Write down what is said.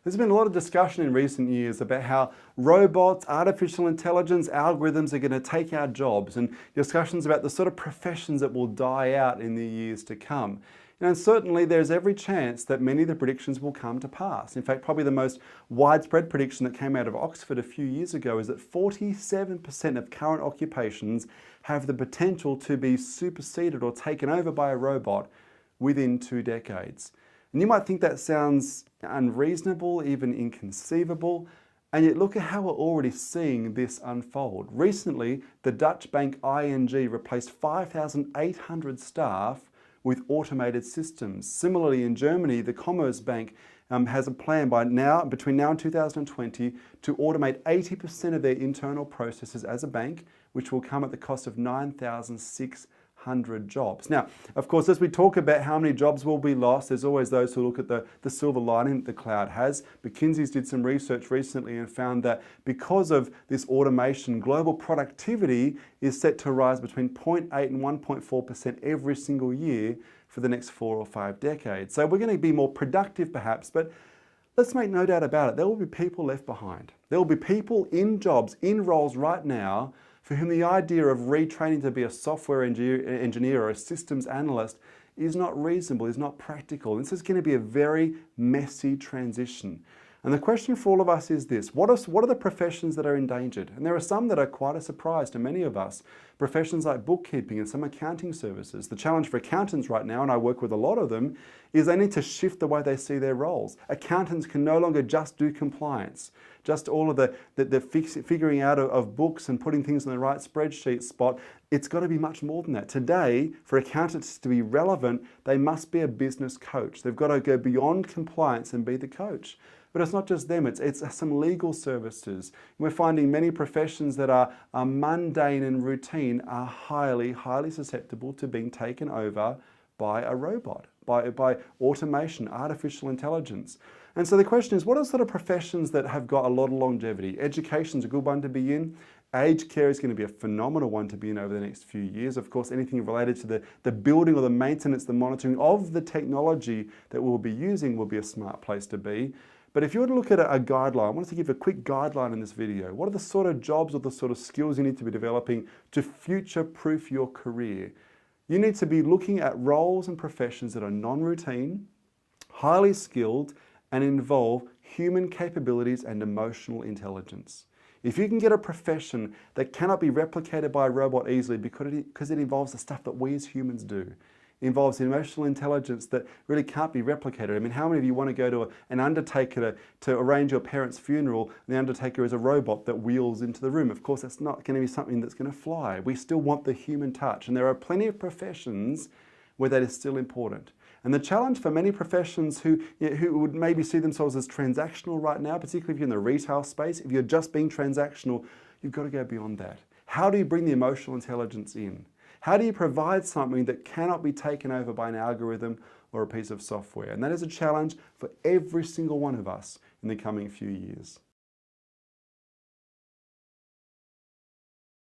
There's been a lot of discussion in recent years about how robots, artificial intelligence, algorithms are going to take our jobs, and discussions about the sort of professions that will die out in the years to come. And certainly there's every chance that many of the predictions will come to pass. In fact, probably the most widespread prediction that came out of Oxford a few years ago is that 47% of current occupations have the potential to be superseded or taken over by a robot within 2 decades. And you might think that sounds unreasonable, even inconceivable, and yet look at how we're already seeing this unfold. Recently, the Dutch bank ING replaced 5,800 staff with automated systems. Similarly, in Germany, the Commerzbank has a plan between now and 2020 to automate 80% of their internal processes as a bank, which will come at the cost of 9,600 jobs. Now, of course, as we talk about how many jobs will be lost, there's always those who look at the silver lining that the cloud has. McKinsey's did some research recently and found that because of this automation, global productivity is set to rise between 0.8 and 1.4% every single year for the next 4 or 5 decades. So we're going to be more productive perhaps, but let's make no doubt about it, there will be people left behind. There will be people in jobs, in roles right now, for whom the idea of retraining to be a software engineer or a systems analyst is not reasonable, is not practical. This is going to be a very messy transition. And the question for all of us is this: what are the professions that are endangered? And there are some that are quite a surprise to many of us. Professions like bookkeeping and some accounting services. The challenge for accountants right now, and I work with a lot of them, is they need to shift the way they see their roles. Accountants can no longer just do compliance, just all of the figuring out of books and putting things in the right spreadsheet spot. It's got to be much more than that. Today, for accountants to be relevant, they must be a business coach. They've got to go beyond compliance and be the coach. But it's not just them, it's some legal services. We're finding many professions that are mundane and routine are highly susceptible to being taken over by a robot, by automation, artificial intelligence. And so the question is, what are sort of professions that have got a lot of longevity? Education's a good one to be in. Aged care is going to be a phenomenal one to be in over the next few years. Of course, anything related to the building or the maintenance, the monitoring of the technology that we'll be using will be a smart place to be. But if you were to look at a guideline, I wanted to give a quick guideline in this video. What are the sort of jobs or the sort of skills you need to be developing to future-proof your career? You need to be looking at roles and professions that are non-routine, highly skilled, and involve human capabilities and emotional intelligence. If you can get a profession that cannot be replicated by a robot easily because it involves the stuff that we as humans do, involves emotional intelligence that really can't be replicated. I mean, how many of you want to go to an undertaker to arrange your parents' funeral, and the undertaker is a robot that wheels into the room? Of course, that's not going to be something that's going to fly. We still want the human touch, and there are plenty of professions where that is still important. And the challenge for many professions who would maybe see themselves as transactional right now, particularly if you're in the retail space, if you're just being transactional, you've got to go beyond that. How do you bring the emotional intelligence in? How do you provide something that cannot be taken over by an algorithm or a piece of software? And that is a challenge for every single one of us in the coming few years.